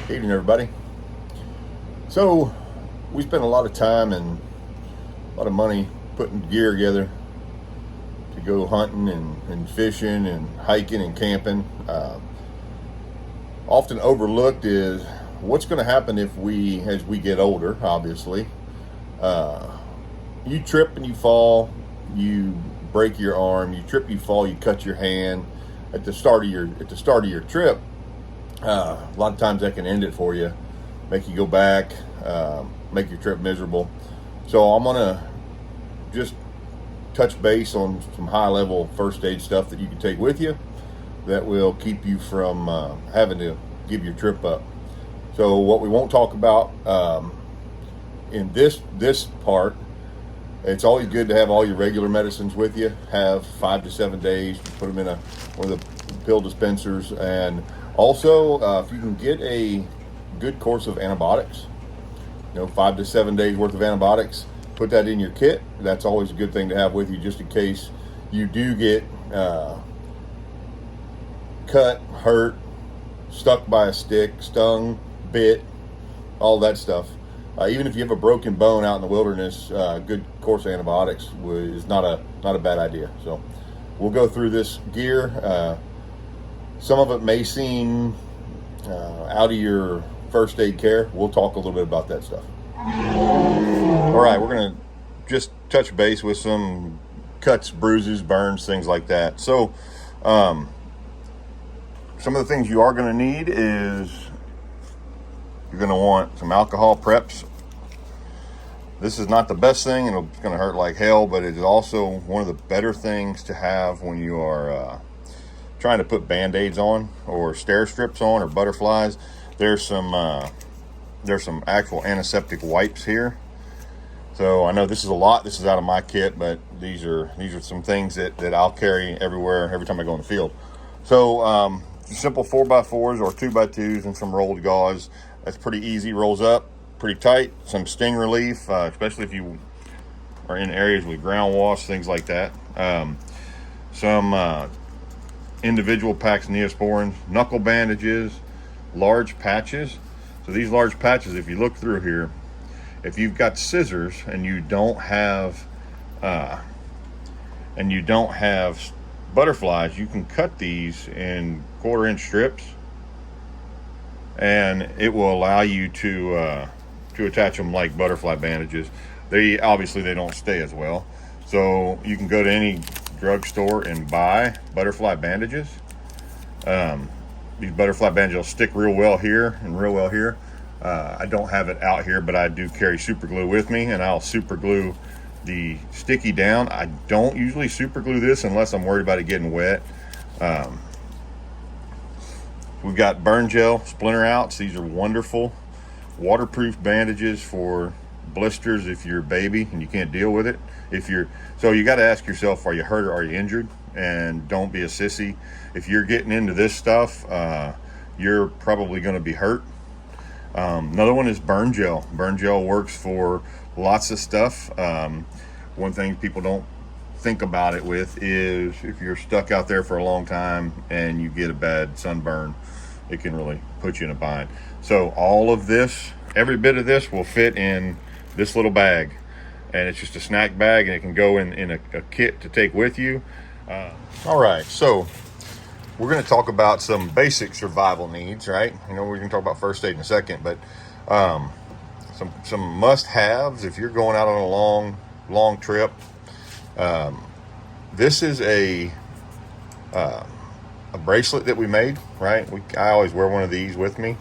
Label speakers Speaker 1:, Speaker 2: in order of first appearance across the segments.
Speaker 1: Evening, everybody. So, we spent a lot of time and a lot of money putting gear together to go hunting and fishing and hiking and camping. Often overlooked is what's going to happen if as we get older, obviously. You trip and you fall, you break your arm, you trip, you fall, you cut your hand at the start of your trip. A lot of times that can end it for you, make you go back, make your trip miserable. So I'm gonna just touch base on some high-level first aid stuff that you can take with you that will keep you from having to give your trip up. So what we won't talk about in this part, it's always good to have all your regular medicines with you. Have 5 to 7 days. Put them in one of the pill dispensers, and also if you can get a good course of antibiotics, 5 to 7 days worth of antibiotics, put that in your kit. That's always a good thing to have with you, just in case you do get cut, hurt, stuck by a stick, stung, bit, all that stuff. Even if you have a broken bone out in the wilderness, a good course of antibiotics is not a bad idea. So we'll go through this gear. Some of it may seem out of your first aid care. We'll talk a little bit about that stuff. All right, we're going to just touch base with some cuts, bruises, burns, things like that. So some of the things you are going to need is you're going to want some alcohol preps. This is not the best thing, and it's going to hurt like hell, but it is also one of the better things to have when you are trying to put Band-Aids on or stair strips on or butterflies. There's some actual antiseptic wipes here. So I know this is a lot. This is out of my kit, but these are some things that I'll carry everywhere every time I go in the field. So simple 4x4s or 2x2s and some rolled gauze. That's pretty easy. Rolls up pretty tight. Some sting relief, especially if you are in areas with ground wash, things like that. Some individual packs Neosporin, knuckle bandages, large patches. So these large patches, if you look through here, if you've got scissors and you don't have butterflies, you can cut these in 1/4-inch strips, and it will allow you to attach them like butterfly bandages. They don't stay as well, so you can go to any drugstore and buy butterfly bandages. These butterfly bandages will stick real well here and real well here. I don't have it out here, but I do carry super glue with me, and I'll super glue the sticky down. I don't usually super glue this unless I'm worried about it getting wet. We've got burn gel splinter outs. These are wonderful waterproof bandages for blisters if you're a baby and you can't deal with it. So you got to ask yourself, are you hurt or are you injured? And don't be a sissy. If you're getting into this stuff, you're probably going to be hurt. Another one is burn gel. Burn gel works for lots of stuff. One thing people don't think about it with is if you're stuck out there for a long time and you get a bad sunburn, it can really put you in a bind. So all of this, every bit of this will fit in this little bag, and it's just a snack bag, and it can go in a kit to take with you. All right, so we're going to talk about some basic survival needs, right? We're going to talk about first aid in a second, but some must-haves if you're going out on a long trip. This is a bracelet that we made, right? I always wear one of these with me.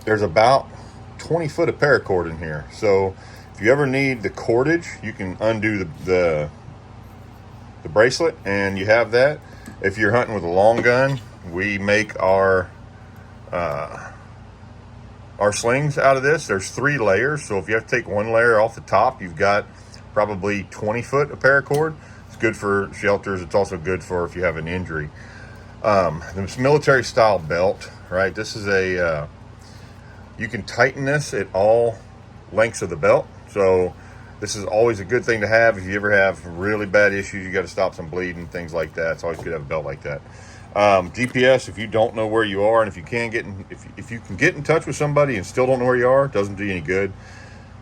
Speaker 1: There's about 20 foot of paracord in here, so if you ever need the cordage, you can undo the bracelet, and you have that. If you're hunting with a long gun, we make our slings out of this. There's 3 layers, so if you have to take one layer off the top, you've got probably 20 foot of paracord. It's good for shelters. It's also good for if you have an injury. This military style belt, right? This is you can tighten this at all lengths of the belt. So this is always a good thing to have if you ever have really bad issues. You got to stop some bleeding, things like that. It's always good to have a belt like that. GPS, if you don't know where you are, and if you can get in, if you can get in touch with somebody and still don't know where you are, it doesn't do you any good.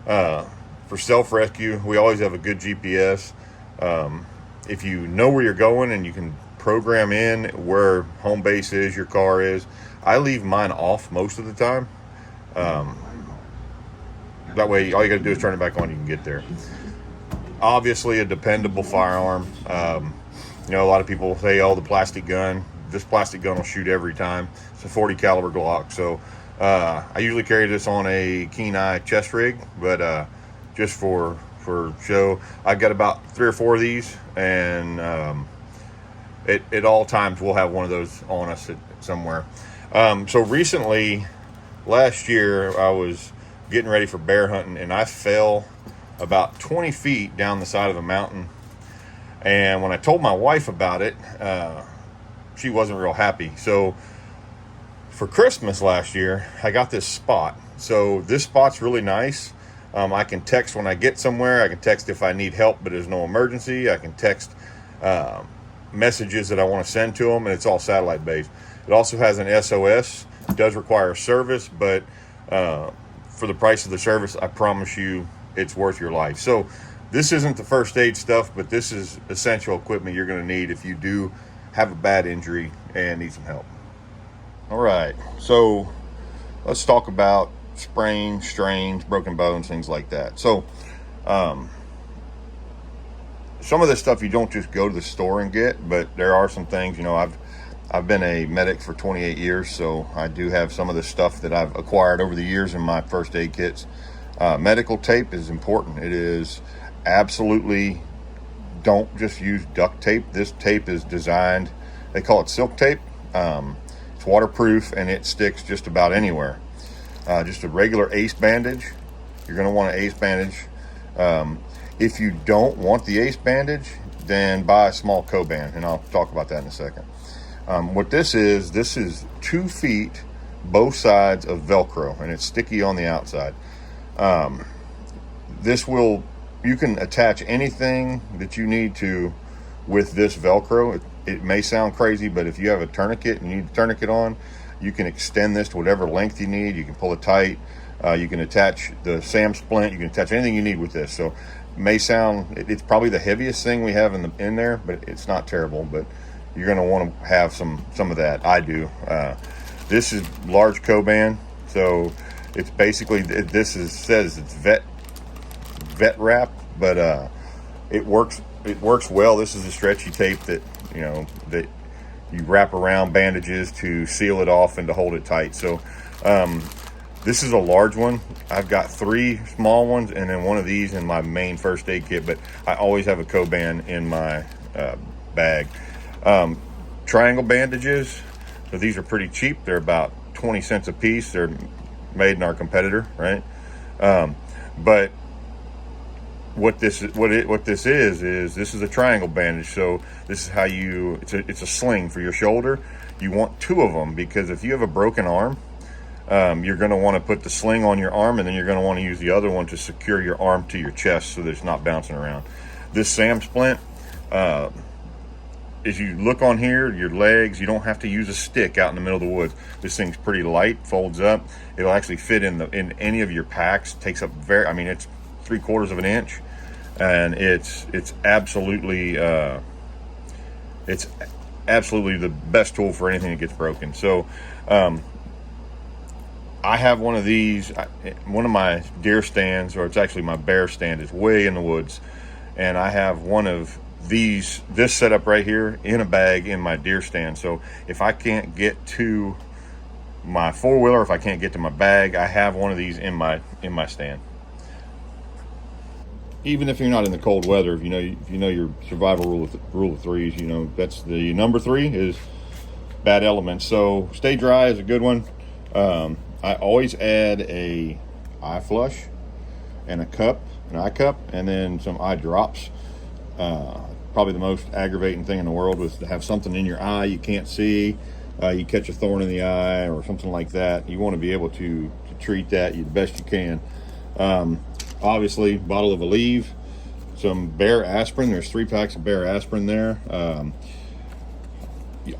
Speaker 1: For self-rescue, we always have a good GPS. If you know where you're going and you can program in where home base is, your car is, I leave mine off most of the time. That way, all you got to do is turn it back on, you can get there. Obviously, a dependable firearm. You know, a lot of people say, oh, the plastic gun. This plastic gun will shoot every time. It's a 40 caliber Glock. So I usually carry this on a TYhe chest rig, but just for show, I've got about 3 or 4 of these, and at all times we'll have one of those on us somewhere. So recently, last year, I was getting ready for bear hunting, and I fell about 20 feet down the side of a mountain. And when I told my wife about it, she wasn't real happy. So for Christmas last year, I got this spot. So this spot's really nice. I can text when I get somewhere. I can text if I need help, but there's no emergency. I can text messages that I want to send to them, and it's all satellite based. It also has an SOS. It does require service, but for the price of the service, I promise you it's worth your life. So this isn't the first aid stuff, but this is essential equipment you're going to need if you do have a bad injury and need some help. All right, so let's talk about sprains, strains, broken bones, things like that. So some of this stuff you don't just go to the store and get, but there are some things, you know, I've been a medic for 28 years, so I do have some of the stuff that I've acquired over the years in my first aid kits. Medical tape is important. It is absolutely, don't just use duct tape. This tape is designed, they call it silk tape. It's waterproof and it sticks just about anywhere. Just a regular ace bandage. You're going to want an ace bandage. If you don't want the ace bandage, then buy a small co-band, and I'll talk about that in a second. What this is 2 feet, both sides of Velcro, and it's sticky on the outside. You can attach anything that you need to with this Velcro. It may sound crazy, but if you have a tourniquet and you need a tourniquet on, you can extend this to whatever length you need. You can pull it tight. You can attach the SAM splint. You can attach anything you need with this. So it may sound, it's probably the heaviest thing we have in there, but it's not terrible. But you're going to want to have some of that. I do. This is large co-band, so it's basically, says it's vet wrap, but it works well. This is a stretchy tape that you wrap around bandages to seal it off and to hold it tight. So this is a large one. I've got 3 small ones and then one of these in my main first aid kit, but I always have a co-band in my bag. Triangle bandages, so these are pretty cheap. They're about 20 cents a piece. They're made in our competitor, right? But what this is this is a triangle bandage. So this is how it's a sling for your shoulder. You want 2 of them, because if you have a broken arm, you're going to want to put the sling on your arm, and then you're going to want to use the other one to secure your arm to your chest so that it's not bouncing around. This SAM splint, as you look on here, your legs, you don't have to use a stick out in the middle of the woods. This thing's pretty light, folds up. It'll actually fit in any of your packs. Takes up it's 3/4 of an inch, and it's absolutely the best tool for anything that gets broken. So I have one of these. One of my deer stands, or it's actually my bear stand, is way in the woods, and I have one of this setup right here in a bag in my deer stand. So if I can't get to my 4-wheeler, if I can't get to my bag, I have one of these in my stand. Even if you're not in the cold weather, if you know your survival rule of threes, that's the number 3 is bad elements. So stay dry is a good one. I always add a eye flush and an eye cup, and then some eye drops. Probably the most aggravating thing in the world was to have something in your eye you can't see. You catch a thorn in the eye or something like that. You want to be able to treat that the best you can. Obviously, bottle of Aleve, some bear aspirin. There's 3 packs of bear aspirin there.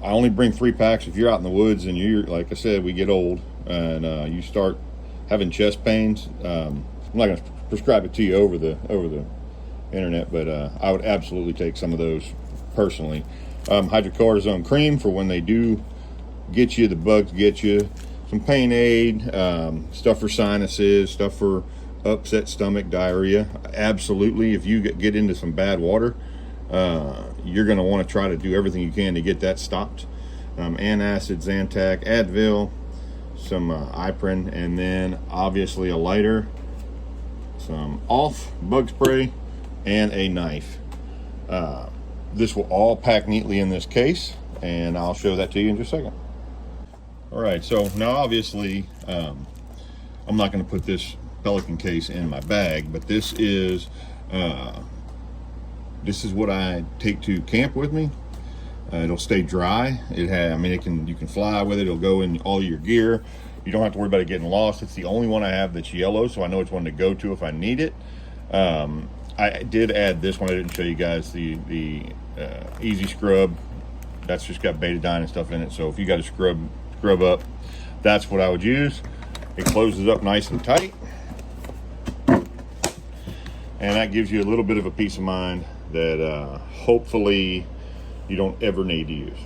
Speaker 1: I only bring 3 packs if you're out in the woods and you're, like I said, we get old and you start having chest pains. I'm not going to prescribe it to you over the internet, but I would absolutely take some of those personally. Hydrocortisone cream for when they do get you, the bugs get you. Some pain aid, stuff for sinuses, stuff for upset stomach, diarrhea. Absolutely, if you get into some bad water, you're going to want to try to do everything you can to get that stopped. Antacid, Zantac, Advil, some Ipren, and then obviously a lighter, some off bug spray, and a knife. This will all pack neatly in this case, and I'll show that to you in just a second. All right, so now obviously I'm not going to put this Pelican case in my bag, but this is what I take to camp with me. It'll stay dry. You can fly with it. It'll go in all your gear. You don't have to worry about it getting lost. It's the only one I have that's yellow, so I know which one to go to if I need it. I did add this one. I didn't show you guys the Easy Scrub. That's just got betadine and stuff in it. So if you got to scrub up, that's what I would use. It closes up nice and tight, and that gives you a little bit of a peace of mind that hopefully you don't ever need to use.